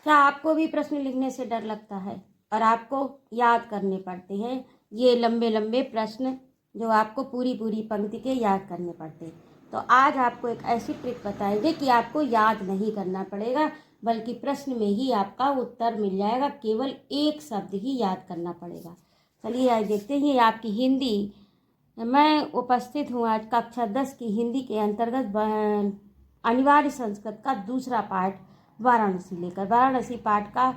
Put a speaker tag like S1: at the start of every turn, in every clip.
S1: क्या आपको भी प्रश्न लिखने से डर लगता है और आपको याद करने पड़ते हैं ये लंबे लंबे प्रश्न, जो आपको पूरी पूरी पंक्ति के याद करने पड़ते हैं? तो आज आपको एक ऐसी ट्रिक बताएंगे कि आपको याद नहीं करना पड़ेगा, बल्कि प्रश्न में ही आपका उत्तर मिल जाएगा। केवल एक शब्द ही याद करना पड़ेगा। चलिए आज देखते हैं आपकी हिंदी। मैं उपस्थित हूँ आज कक्षा 10 की हिंदी के अंतर्गत अनिवार्य संस्कृत का दूसरा पाठ वाराणसी लेकर। वाराणसी पाठ का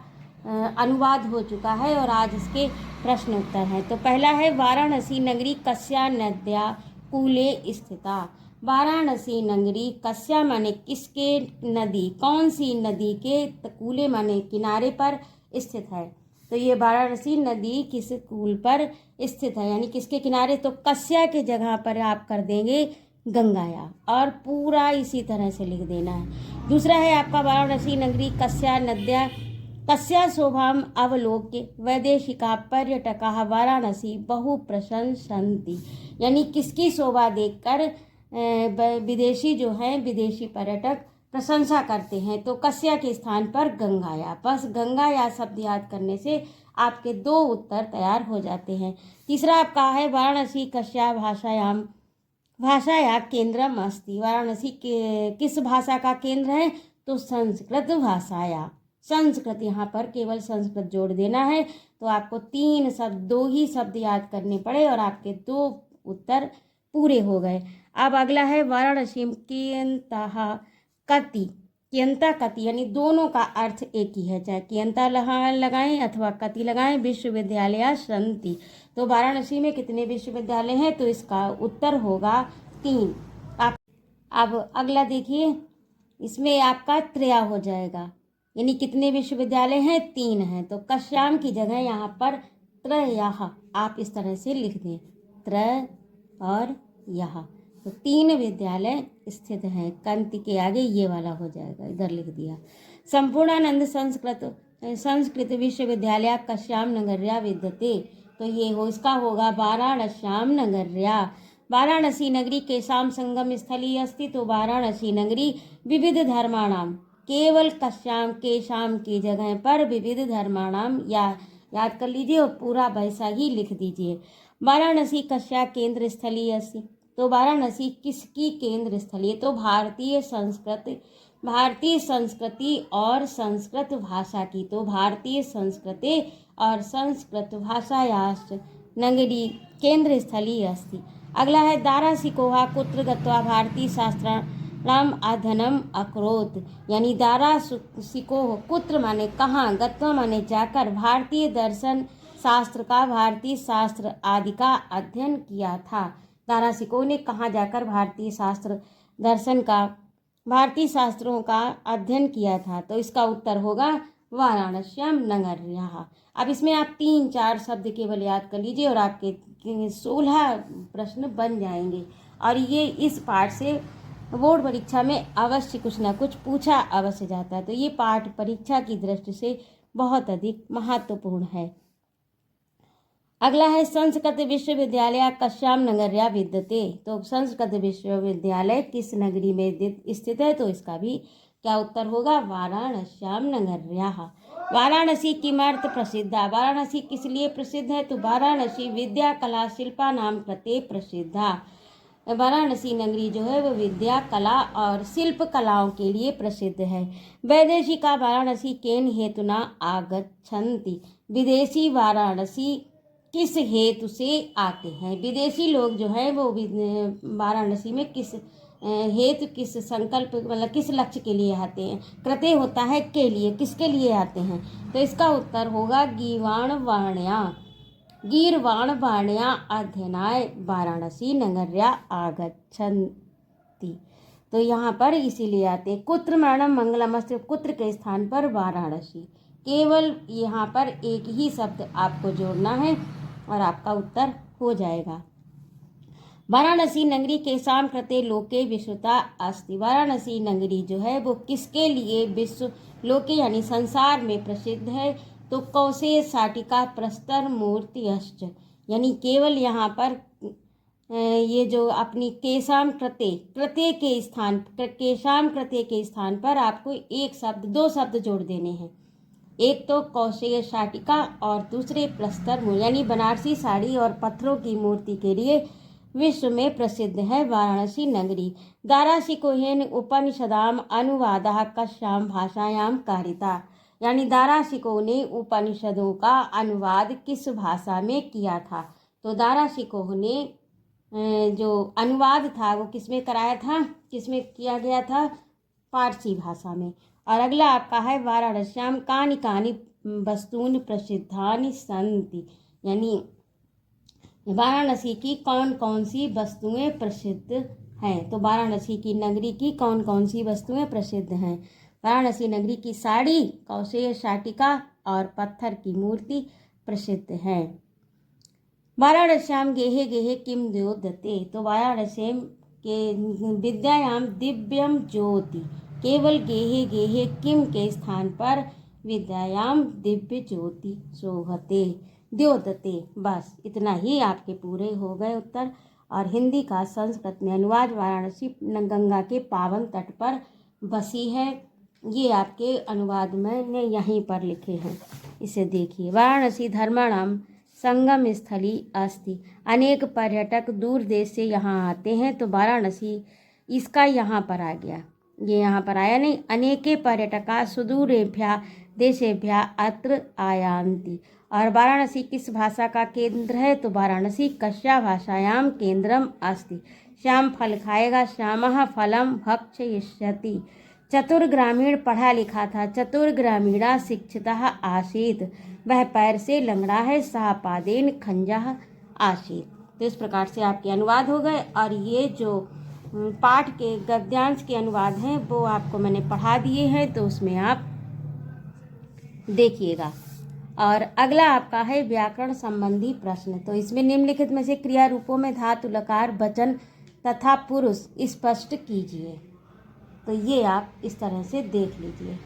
S1: अनुवाद हो चुका है और आज इसके प्रश्न उत्तर हैं। तो पहला है, वाराणसी नगरी कस्या नद्या कूले स्थिता। वाराणसी नगरी कस्या माने किसके नदी, कौन सी नदी के, कूले माने किनारे पर स्थित है। तो ये वाराणसी नदी किस कूल पर स्थित है, यानी किसके किनारे। तो कस्या के जगह पर आप कर देंगे गंगाया और पूरा इसी तरह से लिख देना है। दूसरा है आपका, वाराणसी नगरी कस्या नद्या कस्या शोभाम अवलोक्य वैदेशिका पर्यटका वाराणसी बहु प्रशंसन्ति। यानी किसकी शोभा देखकर विदेशी जो हैं, विदेशी पर्यटक प्रशंसा करते हैं। तो कस्या के स्थान पर गंगाया। बस गंगाया शब्द याद करने से आपके 2 उत्तर तैयार हो जाते हैं। तीसरा आपका है, वाराणसी कस्या भाषाया केंद्रम अस्ति। वाराणसी के किस भाषा का केंद्र है, तो संस्कृत भाषाया। संस्कृत, यहाँ पर केवल संस्कृत जोड़ देना है। तो आपको 3 शब्द, 2 ही शब्द याद करने पड़े और आपके 2 उत्तर पूरे हो गए। अब अगला है, वाराणसी कियंता कति। कियंता कति यानी दोनों का अर्थ एक ही है, चाहे कियंता लगाएं अथवा कति लगाएं। विश्वविद्यालय संति। तो वाराणसी में कितने विश्वविद्यालय हैं, तो इसका उत्तर होगा 3। आप अब अगला देखिए, इसमें आपका त्रया हो जाएगा, यानी कितने विश्वविद्यालय हैं, 3 हैं। तो कश्याम की जगह यहाँ पर त्रयः आप इस तरह से लिख दें, त्रय और यह। तो 3 विद्यालय स्थित हैं। कंति के आगे ये वाला हो जाएगा, इधर लिख दिया। संपूर्णानंद संस्कृत विश्वविद्यालय कश्याम नगर्या विद्यते। तो ये हो, इसका होगा वाराणस्याम नगर्या। वाराणसी नगरी केशाम संगम स्थली अस्ति। तो वाराणसी नगरी विविध धर्माणाम, केवल कश्याम केशाम की जगह पर विविध धर्माणाम याद कर लीजिए और पूरा वैसा ही लिख दीजिए। वाराणसी कस्या केंद्र स्थली अस्ति। तो वाराणसी किसकी केंद्र स्थली, तो भारतीय संस्कृति और संस्कृत भाषा की। तो भारतीय संस्कृति और संस्कृत भाषायाश्च नगरी केंद्र स्थली अस्ति। अगला है, दारासिकोहा कुत्र गत्वा भारतीय शास्त्राणाम अध्ययनम अकरोत्। यानी दारासिकोह कुत्र माने कहाँ, गत्वा माने जाकर, भारतीय दर्शन शास्त्र का, भारतीय शास्त्र आदि का अध्ययन किया था। दारासिकोह ने कहाँ जाकर भारतीय शास्त्र दर्शन का, भारतीय शास्त्रों का अध्ययन किया था। तो इसका उत्तर होगा वाराणस्याम नगर्याः। अब इसमें आप 3-4 शब्द केवल याद कर लीजिए और आपके 16 प्रश्न बन जाएंगे। और ये इस पाठ से बोर्ड परीक्षा में अवश्य कुछ ना कुछ पूछा अवश्य जाता है। तो ये पाठ परीक्षा की दृष्टि से बहुत अधिक महत्वपूर्ण है। अगला है, संस्कृत विश्वविद्यालय कस्याम नगर्या विद्यते। तो संस्कृत विश्वविद्यालय किस नगरी में स्थित है, तो इसका भी क्या उत्तर होगा, वाराणस्याम नगर्याः। वाराणसी किमर्थ प्रसिद्धा। वाराणसी किस लिए प्रसिद्ध है, तो वाराणसी विद्या कला शिल्पा नाम कृते प्रसिद्धा। वाराणसी नगरी जो है वो विद्या कला और शिल्प कलाओं के लिए प्रसिद्ध है। वैदेशिका वाराणसी केन हेतुना आगच्छन्ति। विदेशी वाराणसी किस हेतु से आते हैं। विदेशी लोग जो है वो वाराणसी में किस हेतु, किस संकल्प, मतलब किस लक्ष्य के लिए आते हैं। कृते होता है के लिए, किसके लिए आते हैं। तो इसका उत्तर होगा गीर्वाणवाण्या अध्ययनाय वाराणसी नगर्या आगच्छन्ति। तो यहाँ पर इसीलिए आते हैं। कुत्र मरणम मंगलमस्ते। कुत्र के स्थान पर वाराणसी। केवल यहाँ पर एक ही शब्द आपको जोड़ना है और आपका उत्तर हो जाएगा। वाराणसी नगरी केशाम कृते लोके विश्रुता अस्ति। वाराणसी नगरी जो है वो किसके लिए विश्व लोके यानी संसार में प्रसिद्ध है। तो कौशेय शाटिका प्रस्तर मूर्ति अश्च। यानी केवल यहाँ पर ये जो अपनी केशाम कृते के स्थान, केशाम कृते के स्थान पर आपको एक शब्द, 2 शब्द जोड़ देने हैं। एक तो कौशेय शाटिका और दूसरे प्रस्तर मूर्ति यानी बनारसी साड़ी और पत्थरों की मूर्ति के लिए विश्व में प्रसिद्ध है वाराणसी नगरी। दाराशिकोहेन उपनिषदाम अनुवादः कस्याम भाषायाम कारिता, यानी दाराशिकों ने उपनिषदों का अनुवाद किस भाषा में किया था। तो दाराशिकों ने जो अनुवाद था वो किस में कराया था, किस में किया गया था, फारसी भाषा में। और अगला आपका है वाराणस्याम कानि कानि वस्तूनि प्रसिद्धानि सन्ति, यानी वाराणसी की कौन कौन सी वस्तुएं प्रसिद्ध हैं। तो वाराणसी की नगरी की कौन कौन सी वस्तुएं प्रसिद्ध हैं। वाराणसी नगरी की साड़ी, कौशेय शाटिका और पत्थर की मूर्ति प्रसिद्ध है। वाराणस्याम गेहे गेहे किम द्योतते, तो वाराणसी के विद्यायाम दिव्यम ज्योति, केवल गेहे गेहे किम के स्थान पर विद्यायाम दिव्य ज्योति शोभते द्योतते। बस इतना ही आपके पूरे हो गए उत्तर। और हिंदी का संस्कृत में अनुवाद वाराणसी गंगा के पावन तट पर बसी है। ये आपके अनुवाद मैंने यहीं पर लिखे हैं, इसे देखिए। वाराणसी धर्माणाम संगम स्थली अस्ति, अनेक पर्यटक दूर देश से यहाँ आते हैं। तो वाराणसी इसका यहाँ पर आ गया, ये यहाँ पर आया नहीं। अनेके पर्यटका सुदूरेभ्यः देशेभ्यः अत्र आयान्ति। और वाराणसी किस भाषा का केंद्र है। तो वाराणसी कस्या भाषायाम केंद्रम अस्ति। श्याम फल खाएगा, श्यामः फलम भक्षयिष्यति। चतुर ग्रामीण पढ़ा लिखा था, चतुर ग्रामीणा शिक्षितः आसीत्। वह पैर से लंगड़ा है, सह पादेन खंजः आसीत्। तो इस प्रकार से आपके अनुवाद हो गए। और ये जो पाठ के गद्यांश के अनुवाद हैं वो आपको मैंने पढ़ा दिए हैं, तो उसमें आप देखिएगा। और अगला आपका है व्याकरण संबंधी प्रश्न। तो इसमें निम्नलिखित में से क्रिया रूपों में धातु, लकार, वचन तथा पुरुष स्पष्ट कीजिए। तो ये आप इस तरह से देख लीजिए।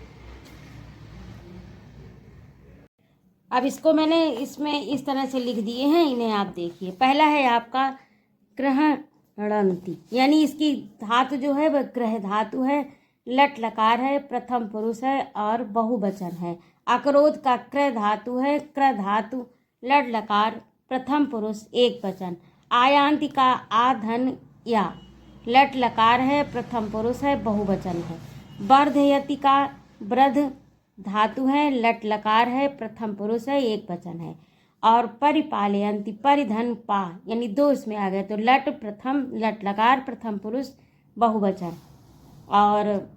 S1: अब इसको मैंने इसमें इस तरह से लिख दिए हैं, इन्हें आप देखिए। पहला है आपका ग्रहणंती, यानी इसकी धातु जो है वह ग्रह धातु है, लट लकार है, प्रथम पुरुष है और बहुवचन है। अकरोध का क्र धातु है, क्र धातु, लट लकार, प्रथम पुरुष, एक वचन। आयांति का आधन या लट लकार है, प्रथम पुरुष है, बहुवचन है। वर्धयति का वृद्ध धातु है, लट लकार है, प्रथम पुरुष है, एक वचन है। और परिपालयंती परिधन पा, यानी दो इसमें आ गए, तो लट प्रथम, लट लकार, प्रथम पुरुष, बहुवचन। और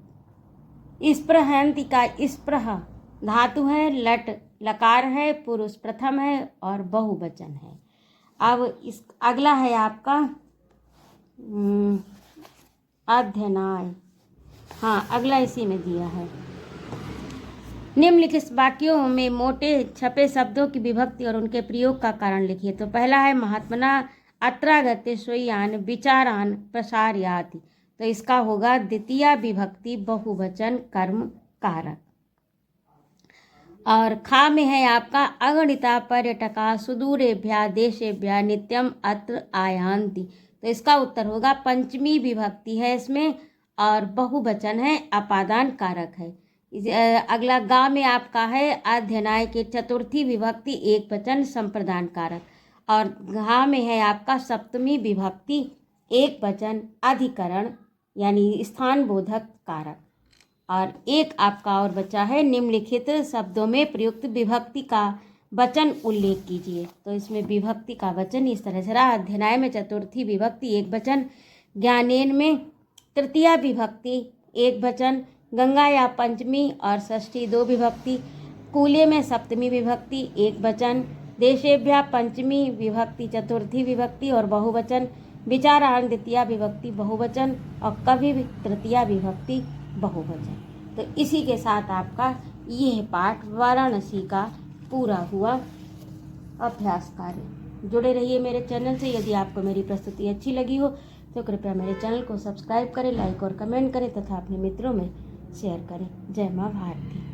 S1: स्पृहयंती का स्पृह धातु है, लट लकार है, पुरुष प्रथम है और बहुवचन है। अब इस अगला है आपका अध्ययनाय। हाँ, अगला इसी में दिया है। निम्नलिखित वाक्यों में मोटे छपे शब्दों की विभक्ति और उनके प्रयोग का कारण लिखिए। तो पहला है महात्मना अत्रागत्य स्वीयान विचारान प्रसारयाति। तो इसका होगा द्वितीया विभक्ति बहुवचन कर्म कारक। और खा में है आपका अगणिता पर्यटका सुदूरेभ्यः देशेभ्यः नित्यम अत्र आयान्ति। तो इसका उत्तर होगा पंचमी विभक्ति है इसमें और बहुवचन है, अपादान कारक है। अगला गा में आपका है अध्ययनाय के चतुर्थी विभक्ति एक वचन संप्रदान कारक। और घा में है आपका सप्तमी विभक्ति एक वचन अधिकरण यानी स्थान बोधक कारक। और एक आपका और बचा है निम्नलिखित शब्दों में प्रयुक्त विभक्ति का वचन उल्लेख कीजिए। तो इसमें विभक्ति का वचन इस तरह से रहा। अध्ययनाय में चतुर्थी विभक्ति एक वचन, ज्ञानेन में तृतीया विभक्ति एक वचन, गंगा या पंचमी और षष्ठी दो विभक्ति, कूले में सप्तमी विभक्ति एक वचन, देशेभ्यः पंचमी विभक्ति चतुर्थी विभक्ति और बहुवचन, विचारान द्वितीया विभक्ति बहुवचन और कवि तृतीया विभक्ति बहुवचन। तो इसी के साथ आपका यह पाठ वाराणसी का पूरा हुआ अभ्यास कार्य। जुड़े रहिए मेरे चैनल से। यदि आपको मेरी प्रस्तुति अच्छी लगी हो तो कृपया मेरे चैनल को सब्सक्राइब करें, लाइक और कमेंट करें तथा अपने मित्रों में शेयर करें। जय माँ भारती।